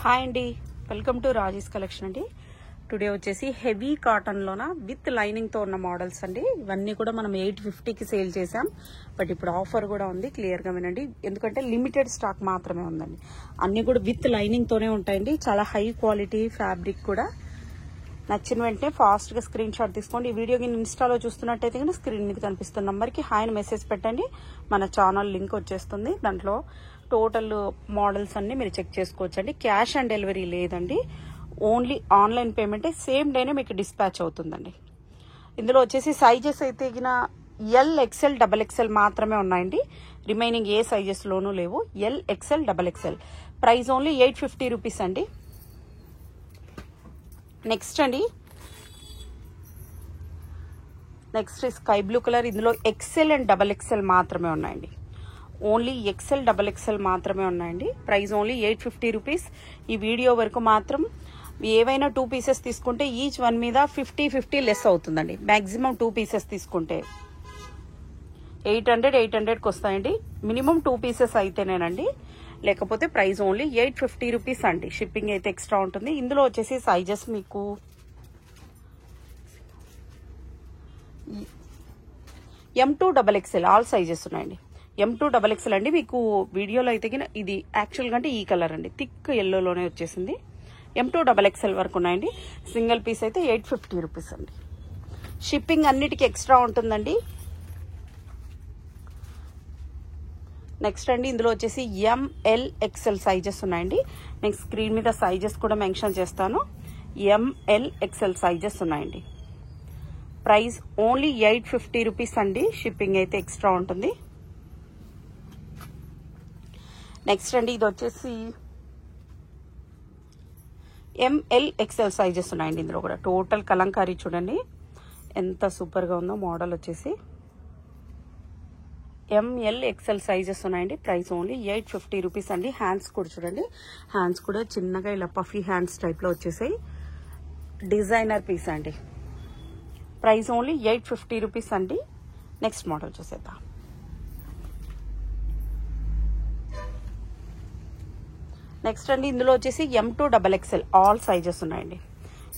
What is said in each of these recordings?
Hi అండి, welcome to Raji's collection అండి. Today వచ్చేసి హెవీ కాటన్ లోన విత్ లైనింగ్ తో ఉన్న మోడల్స్ అండి. ఇవన్నీ కూడా మనం 850కి సేల్ చేసాం. బట్ ఇప్పుడు ఆఫర్ కూడా ఉంది, క్లియర్ గా వినండి. ఎందుకంటే లిమిటెడ్ స్టాక్ మాత్రమే ఉందండి. అన్ని కూడా విత్ లైనింగ్ తోనే ఉంటాయండి. చాలా హై క్వాలిటీ ఫ్యాబ్రిక్ కూడా. నచ్చిన వెంటనే ఫాస్ట్ గా స్క్రీన్ షాట్ తీసుకోండి. ఈ వీడియోకి ఇన్స్టాలో చూస్తున్నట్టయితే కనుక స్క్రీన్ మీద కనిపిస్తున్న నంబర్ కి హాయ్ మెసేజ్ పెట్టండి. మన ఛానల్ లింక్ వచ్చేస్తుంది. దాంట్లో టోటల్ మోడల్స్ అన్ని మీరు చెక్ చేసుకోవచ్చండి. క్యాష్ ఆన్ డెలివరీ లేదండి, ఓన్లీ ఆన్లైన్ పేమెంటే. సేమ్ డేనే మీకు డిస్పాచ్ అవుతుందండి. ఇందులో వచ్చేసి సైజెస్ అయితే ఎల్ ఎక్స్ఎల్ డబల్ ఎక్స్ఎల్ మాత్రమే ఉన్నాయండి. రిమైనింగ్ ఏ సైజెస్ లోనూ లేవు. L XL double XL. Price only 850 rupees అండి. Next sky blue colour. ఇందులో ఎక్స్ఎల్ అండ్ డబల్ ఎక్స్ఎల్ మాత్రమే ఉన్నాయండి. ఓన్లీ ఎక్స్ఎల్ డబల్ ఎక్స్ఎల్ మాత్రమే ఉన్నాయండి. Price only 850 rupees. ఈ వీడియో వరకు మాత్రం ఏవైనా 2 పీసెస్ తీసుకుంటే ఈచ్ వన్ మీద 50 లెస్ అవుతుందండి. మాక్సిమం 2 పీసెస్ తీసుకుంటే 800కి వస్తాయండి. మినిమం 2 పీసెస్ అయితేనేనండి. లేకపోతే ప్రైస్ ఓన్లీ 850 రూపీస్ అండి. షిప్పింగ్ అయితే ఎక్స్ట్రా ఉంటుంది. ఇందులో వచ్చేసి సైజెస్ మీకు M2 double XL all sizes ఉన్నాయండి. M2 డబల్ ఎక్స్ఎల్ అండి. మీకు వీడియోలో అయితే ఇది యాక్చువల్గా అంటే ఈ కలర్ అండి, థిక్ ఎల్లోలోనే వచ్చేసింది. M2 డబల్ ఎక్స్ఎల్ వరకు ఉన్నాయండి. సింగిల్ పీస్ అయితే 850 రూపీస్ అండి. షిప్పింగ్ అన్నిటికీ ఎక్స్ట్రా ఉంటుందండి. నెక్స్ట్ అండి, ఇందులో వచ్చేసి ML XL సైజెస్ ఉన్నాయండి. నెక్స్ట్ స్క్రీన్ మీద సైజెస్ కూడా మెన్షన్ చేస్తాను. ML XL సైజెస్ ఉన్నాయండి. ప్రైస్ ఓన్లీ 850 రూపీస్ అండి. షిప్పింగ్ అయితే ఎక్స్ట్రా ఉంటుంది. నెక్స్ట్ అండి, ఇది వచ్చేసి ML XL సైజెస్ ఉన్నాయండి. ఇందులో కూడా టోటల్ కలంకారీ చూడండి ఎంత సూపర్ గా ఉందో. మోడల్ వచ్చేసి ML XL సైజెస్ ఉన్నాయండి. ప్రైస్ ఓన్లీ 850 రూపీస్ అండి. హ్యాండ్స్ కూడా చూడండి, హ్యాండ్స్ కూడా చిన్నగా ఇలా పఫీ హ్యాండ్స్ టైప్ లో వచ్చేసాయి. డిజైనర్ పీస్ అండి. ప్రైస్ ఓన్లీ 850 రూపీస్ అండి. నెక్స్ట్ మోడల్ చూసేద్దాం. నెక్స్ట్ అండి, ఇందులో వచ్చేసి M2 double XL all sizes ఉన్నాయండి.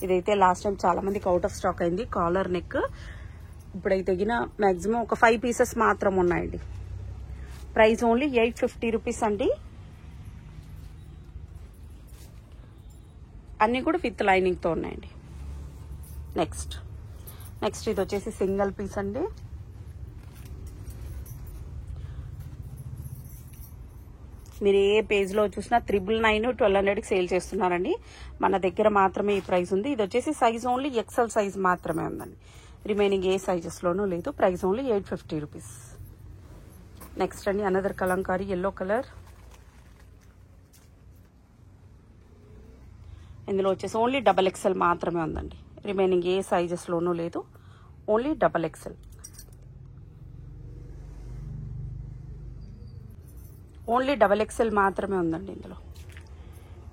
ఇదైతే లాస్ట్ టైం చాలా మందికి అవుట్ ఆఫ్ స్టాక్ అయింది. Collar neck. ఇప్పుడైతే మాక్సిమం ఒక 5 పీసెస్ మాత్రం ఉన్నాయండి. ప్రైస్ ఓన్లీ 850 రూపీస్ అండి. అన్ని కూడా విత్ లైనింగ్ తో ఉన్నాయండి. నెక్స్ట్ ఇది వచ్చేసి సింగిల్ పీస్ అండి. మీరు ఏ పేజ్ లో చూసినా 999, 1200కి సేల్ చేస్తున్నారండి. మన దగ్గర మాత్రమే ఈ ప్రైస్ ఉంది. ఇది వచ్చేసి సైజ్ ఓన్లీ ఎక్స్ఎల్ సైజ్ మాత్రమే ఉందండి. రిమైనింగ్ ఏ సైజెస్ లోనూ లేదు. Price only 850 rupees. నెక్స్ట్ అండి, అనదర్ కలంకారీ ఎల్లో కలర్. ఇందులో వచ్చేసి ఓన్లీ డబల్ ఎక్స్ఎల్ మాత్రమే ఉందండి. రిమైనింగ్ ఏ సైజెస్ లోనూ లేదు. Only double XL. Only double XL మాత్రమే ఉందండి ఇందులో.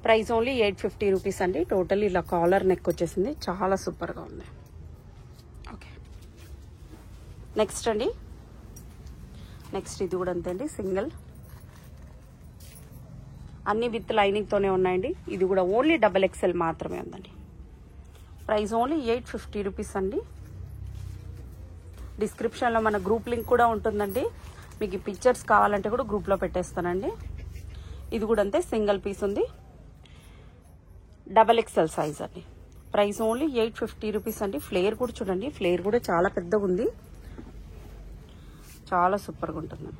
ప్రైస్ ఓన్లీ 850 రూపీస్ అండి. టోటల్ ఇలా కాలర్ నెక్ వచ్చేసింది, చాలా సూపర్ గా ఉంది. ఓకే, నెక్స్ట్ అండి, ఇది కూడా అంతే అండి. సింగిల్, అన్ని విత్ లైనింగ్ తోనే ఉన్నాయండి. ఇది కూడా ఓన్లీ డబల్ ఎక్స్ఎల్ మాత్రమే ఉందండి. ప్రైస్ ఓన్లీ 850 రూపీస్ అండి. డిస్క్రిప్షన్ లో మన గ్రూప్ లింక్ కూడా ఉంటుందండి. మీకు ఈ పిక్చర్స్ కావాలంటే కూడా గ్రూప్ లో పెట్టేస్తానండి. ఇది కూడా అంతే, సింగిల్ పీస్ ఉంది. డబల్ ఎక్స్ఎల్ సైజ్ అండి. ప్రైస్ ఓన్లీ 850 రూపీస్ అండి. ఫ్లేర్ కూడా చూడండి, ఫ్లేర్ కూడా చాలా పెద్దగా ఉంది, చాలా సూపర్గా ఉంటుంది.